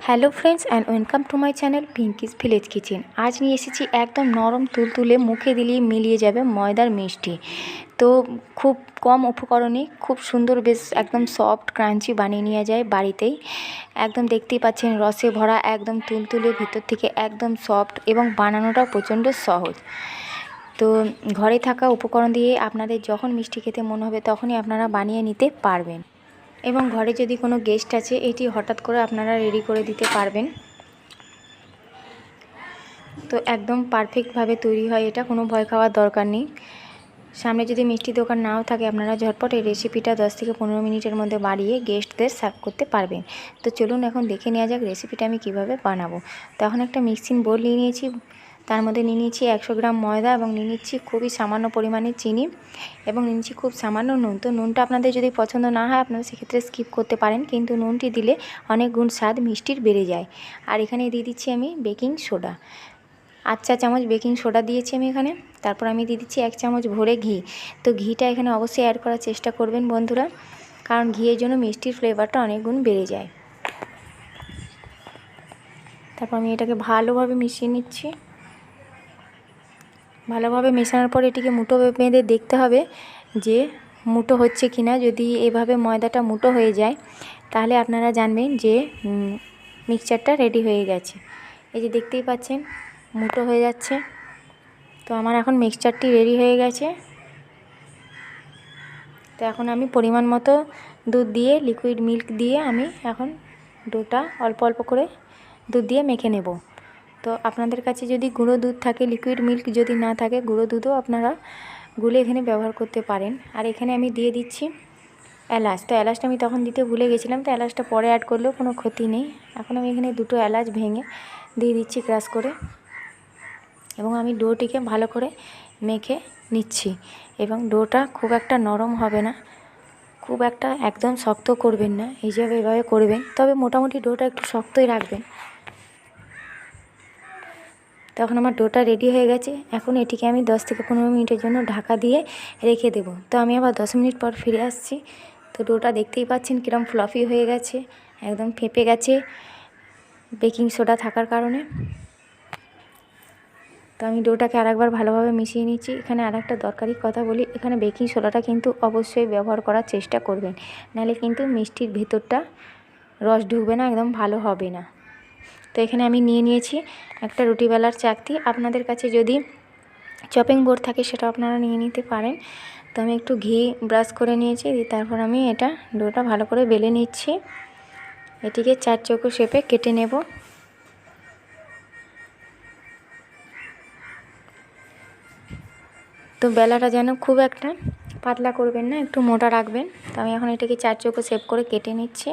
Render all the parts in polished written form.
Hello friends and welcome to my channel Pinki's village kitchen. আজ নিয়ে এসেছি একদম নরম তুলতুলে মুখে দিলেই মিলিয়ে যাবে ময়দার মিষ্টি। তো খুব কম উপকরণে খুব সুন্দর বেশ একদম সফট ক্রাঞ্চি বানিয়ে নেওয়া যায় বাড়িতেই। একদম দেখতেই পাচ্ছেন রসে ভরা একদম তুলতুলে, ভিতর থেকে একদম সফট এবং বানানোটাও প্রচণ্ড সহজ। তো ঘরে থাকা উপকরণ দিয়ে আপনাদের যখন মিষ্টি খেতে মন হবে তখনই আপনারা বানিয়ে নিতে পারবেন এবং ঘরে যদি কোনো গেস্ট আছে এটি হঠাৎ করে আপনারা রেডি করে দিতে পারবেন। তো একদম পারফেক্টভাবে তৈরি হয়, এটা কোনো ভয় খাওয়ার দরকার নেই। সামনে যদি মিষ্টির দোকান নাও থাকে আপনারা ঝটপট এই রেসিপিটা 10 থেকে 15 মিনিটের মধ্যে বাড়িয়ে গেস্টদের সার্ভ করতে পারবেন। তো চলুন এখন দেখে নেওয়া যাক রেসিপিটা আমি কিভাবে বানাবো। তো এখন একটা মিক্সিং বোল নিয়ে নিয়েছি, তার মধ্যে নিয়ে নিয়েছি 100 গ্রাম ময়দা এবং নিয়ে নিচ্ছি খুবই সামান্য পরিমাণে চিনি এবং নিয়ে নিচ্ছি খুব সামান্য নুন। তো নুনটা আপনাদের যদি পছন্দ না হয় আপনারা সেক্ষেত্রে স্কিপ করতে পারেন, কিন্তু নুনটি দিলে অনেক গুণ স্বাদ মিষ্টির বেড়ে যায়। আর এখানে দিয়ে দিচ্ছি আমি বেকিং সোডা, 8 চা চামচ বেকিং সোডা দিয়েছি আমি এখানে। তারপর আমি দিয়ে দিচ্ছি 1 চামচ ভরে ঘি। তো ঘিটা এখানে অবশ্যই অ্যাড করার চেষ্টা করবেন বন্ধুরা, কারণ ঘিয়ের জন্য মিষ্টির ফ্লেভারটা অনেক গুণ বেড়ে যায়। তারপর আমি এটাকে ভালোভাবে মিশিয়ে নিচ্ছি। ভালোভাবে মেশানোর পর এটিকে মুঠো বেঁধে দেখতে হবে যে মুঠো হচ্ছে কি না। যদি এভাবে ময়দাটা মুঠো হয়ে যায় তাহলে আপনারা জানবেন যে মিক্সচারটা রেডি হয়ে গেছে। এই যে দেখতেই পাচ্ছেন মুঠো হয়ে যাচ্ছে। তো আমার এখন মিক্সচারটি রেডি হয়ে গেছে। তো এখন আমি পরিমাণ মতো দুধ দিয়ে, লিকুইড মিল্ক দিয়ে আমি এখন ডোটা অল্প অল্প করে দুধ দিয়ে মেখে নেব। তো আপনাদের কাছে যদি গুঁড়ো দুধ থাকে, লিকুইড মিল্ক যদি না থাকে, গুঁড়ো দুধও আপনারা গুলে এখানে ব্যবহার করতে পারেন। আর এখানে আমি দিয়ে দিচ্ছি এলাচ। তো এলাচটা আমি তখন দিতে ভুলে গেছিলাম, তো এলাচটা পরে অ্যাড করলেও কোনো ক্ষতি নেই। এখন আমি এখানে 2টো এলাচ ভেঙে দিয়ে দিচ্ছি ক্রাশ করে, এবং আমি ডোটিকে ভালো করে মেখে নিচ্ছি। এবং ডোটা খুব একটা নরম হবে না, খুব একটা একদম শক্ত করবেন না, এইভাবে এভাবে করবেন, তবে মোটামুটি ডোটা একটু শক্তই রাখবেন। তখন আমার ডোটা রেডি হয়ে গেছে। এখন এটিকে আমি 10 থেকে 15 মিনিটের জন্য ঢাকা দিয়ে রেখে দেব। তো আমি আবার 10 মিনিট পর ফিরে আসছি। তো ডোটা দেখতেই পাচ্ছেন কিরম ফ্লফি হয়ে গেছে, একদম ফেঁপে গেছে বেকিং সোডা থাকার কারণে। তো আমি ডোটাকে আরেকবার ভালোভাবে মিশিয়ে নিচ্ছি। এখানে আরেকটা দরকারি কথা বলি, এখানে বেকিং সোডাটা কিন্তু অবশ্যই ব্যবহার করার চেষ্টা করবেন, নাহলে কিন্তু মিষ্টির ভেতরটা রস ঢুকবে না, একদম ভালো হবে না। তো এখানে আমি নিয়ে নিয়েছি একটা রুটি বেলার চাকতি। আপনাদের কাছে যদি চপিং বোর্ড থাকে সেটা আপনারা নিয়ে নিতে পারেন। তো আমি একটু ঘি ব্রাশ করে নিয়েছি, তারপর আমি এটা ডোটা ভালো করে বেলে নিচ্ছি। এটিকে 4 চৌকো শেপে কেটে নেব। তো বেলাটা যেন খুব একটা পাতলা করবেন না, একটু মোটা রাখবেন। তো আমি এখন এটাকে 4 চৌকো শেপ করে কেটে নিচ্ছি।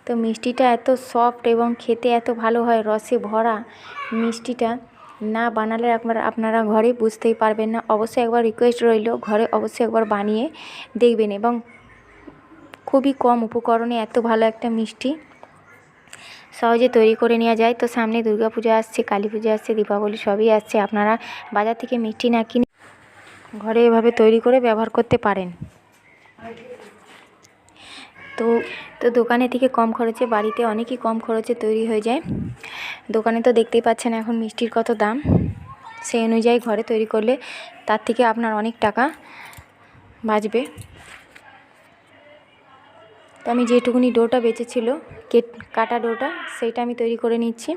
তো মিষ্টিটা এত সফট এবং খেতে এত ভালো হয়, রসে ভরা মিষ্টিটা না বানালে আপনারা ঘরে বুঝতেই পারবেন না। অবশ্যই একবার রিকোয়েস্ট রইল, ঘরে অবশ্যই একবার বানিয়ে দেখবেন। এবং খুবই কম উপকরণে এত ভালো একটা মিষ্টি সহজে তৈরি করে নেওয়া যায়। তো সামনে দুর্গাপূজা আসছে, কালী পূজা আসছে, দীপাবলি সবই আসছে। আপনারা বাজার থেকে মিষ্টি না কিনে ঘরে এভাবে তৈরি করে ব্যবহার করতে পারেন। তো দোকানে থেকে কম খরচে বাড়িতে অনেকই কম খরচে তৈরি হয়ে যায়। দোকানে তো দেখতেই পাচ্ছেন এখন মিষ্টির কত দাম, সেই অনুযায়ী ঘরে তৈরি করলে তার থেকে আপনার অনেক টাকা বাঁচবে। তো আমি যেটুকুনি ডোটা বেঁচেছিল কাটা ডোটা, সেইটা আমি তৈরি করে নিচ্ছি।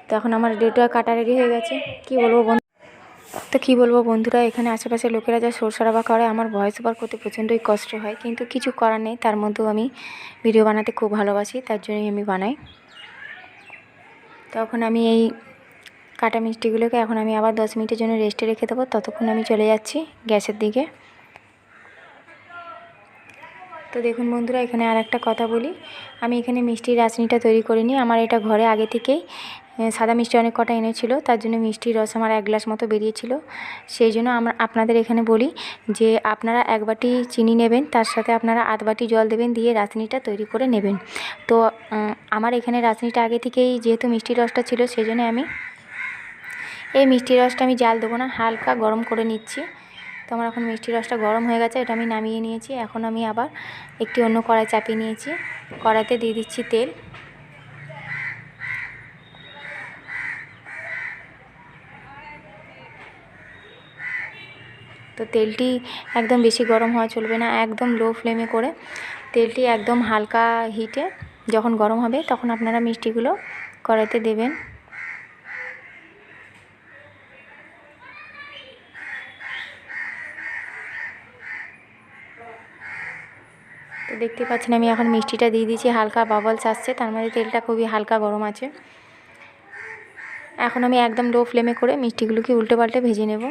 তো এখন আমার ডোটা কাটা রেডি হয়ে গেছে। কী বলবো বন্ধুরা, এখানে আশেপাশে লোকেরা যা শোরশরাবা করে, আমার ভয়েস ওভার করতে প্রচণ্ডই কষ্ট হয়, কিন্তু কিছু করার নেই। তার মধ্যেও আমি ভিডিও বানাতে খুব ভালোবাসি, তার জন্যই আমি বানাই। তখন আমি এই কাটা মিষ্টিগুলোকে এখন আমি আবার 10 মিনিটের জন্য রেস্টে রেখে দেবো। ততক্ষণ আমি চলে যাচ্ছি গ্যাসের দিকে। তো দেখুন বন্ধুরা, এখানে আর একটা কথা বলি, আমি এখানে মিষ্টির রাঁচনিটা তৈরি করিনি। আমার এটা ঘরে আগে থেকেই সাদা মিষ্টি অনেক কটা এনেছিল, তার জন্য মিষ্টির রস আমার 1 গ্লাস মতো বেরিয়েছিল। সেই জন্য আপনাদের এখানে বলি যে আপনারা 1 বাটি চিনি নেবেন, তার সাথে আপনারা 1/2 বাটি জল দেবেন, দিয়ে রাঁচনিটা তৈরি করে নেবেন। তো আমার এখানে রাঁচনিটা আগে থেকেই যেহেতু মিষ্টির রসটা ছিল, সেই জন্য আমি এই মিষ্টির রসটা আমি জাল দেবো না, হালকা গরম করে নিচ্ছি। তো আমার এখন মিষ্টির রসটা গরম হয়ে গেছে, এটা আমি নামিয়ে নিয়েছি। এখন আমি আবার একটি অন্য কড়াই চাপিয়ে নিয়েছি। কড়াইতে দিয়ে দিচ্ছি তেল। তো তেলটি একদম বেশি গরম হওয়া চলবে না, একদম লো ফ্লেমে করে তেলটি একদম হালকা হিটে যখন গরম হবে তখন আপনারা মিষ্টিগুলো কড়াইতে দেবেন। তো দেখতে পাচ্ছেন আমি এখন মিষ্টিটা দিয়ে দিয়েছি, হালকা বাবলস আসছে, তার মধ্যে তেলটা খুবই হালকা গরম আছে। এখন আমি একদম লো ফ্লেমে করে মিষ্টিগুলোকে উল্টে পাল্টে ভেজে নেব।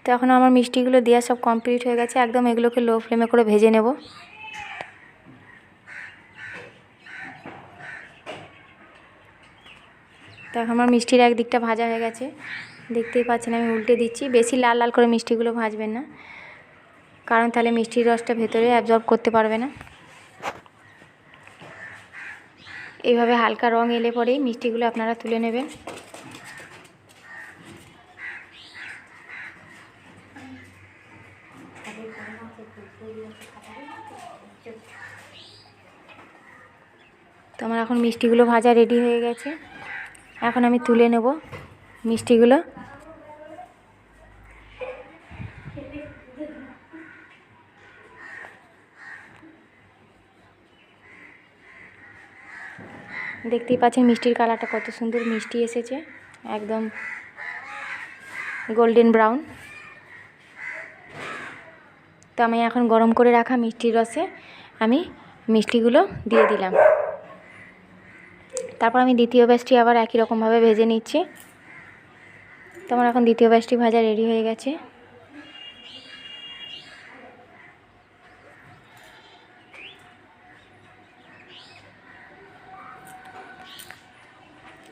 তো এখন আমার মিষ্টিগুলো দেওয়া সব কমপ্লিট হয়ে গেছে, একদম এগুলোকে লো ফ্লেমে করে ভেজে নেব। তো এখন আমার মিষ্টির একদিকটা ভাজা হয়ে গেছে, দেখতেই পাচ্ছেন আমি উল্টে দিচ্ছি। বেশি লাল লাল করে মিষ্টিগুলো ভাজবেন না, কারণ তাহলে মিষ্টির রসটা ভেতরে অ্যাবজর্ব করতে পারবে না। এইভাবে হালকা রং এলে পরেই মিষ্টিগুলো আপনারা তুলে নেবেন। তো আমার এখন মিষ্টিগুলো ভাজা রেডি হয়ে গেছে, এখন আমি তুলে নেব মিষ্টিগুলো। দেখতেই পাচ্ছেন মিষ্টির কালারটা কত সুন্দর মিষ্টি এসেছে, একদম গোল্ডেন ব্রাউন। তো আমি এখন গরম করে রাখা মিষ্টির রসে আমি মিষ্টিগুলো দিয়ে দিলাম। তারপর আমি দ্বিতীয় ব্যাচটি আবার একই রকমভাবে ভেজে নিচ্ছি। তো আমার এখন দ্বিতীয় ব্যাচটি ভাজা রেডি হয়ে গেছে।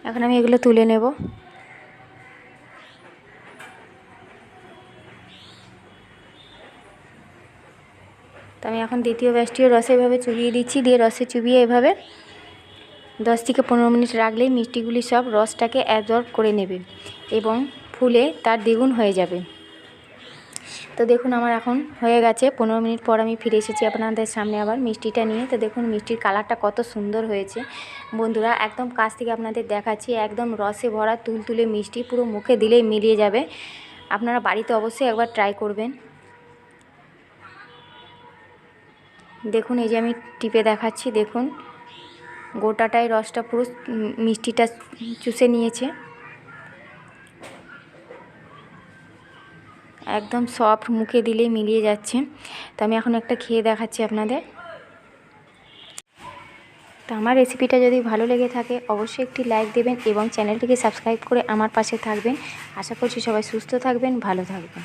এখন আমি এগুলো তুলে নেব। তো আমি এখন দ্বিতীয় ব্যাচটিও রসে এভাবে চুবিয়ে দিচ্ছি, দিয়ে রসে চুবিয়ে এভাবে 10 থেকে 15 মিনিট রাখলেই মিষ্টিগুলি সব রসটাকে অ্যাবজর্ব করে নেবে এবং ফুলে তার দ্বিগুণ হয়ে যাবে। তো দেখুন আমার এখন হয়ে গেছে। 15 মিনিট পর আমি ফিরে এসেছি আপনাদের সামনে আবার মিষ্টিটা নিয়ে। তো দেখুন মিষ্টির কালারটা কত সুন্দর হয়েছে বন্ধুরা, একদম কাছ থেকে আপনাদের দেখাচ্ছি। একদম রসে ভরা তুলতুলে মিষ্টি, পুরো মুখে দিলেই মিলিয়ে যাবে। আপনারা বাড়িতে অবশ্যই একবার ট্রাই করবেন। দেখুন এই যে আমি টিপে দেখাচ্ছি, দেখুন গোটাটাই রসটা পুরো মিষ্টিটা চুষে নিয়েছে, একদম সফট, মুখে দিলেই মিলিয়ে যাচ্ছে। তো আমি এখন একটা খেয়ে দেখাচ্ছি আপনাদের। তো আমার রেসিপিটা যদি ভালো লেগে থাকে অবশ্যই একটি লাইক দেবেন এবং চ্যানেলটিকে সাবস্ক্রাইব করে আমার পাশে থাকবেন। আশা করছি সবাই সুস্থ থাকবেন, ভালো থাকবেন।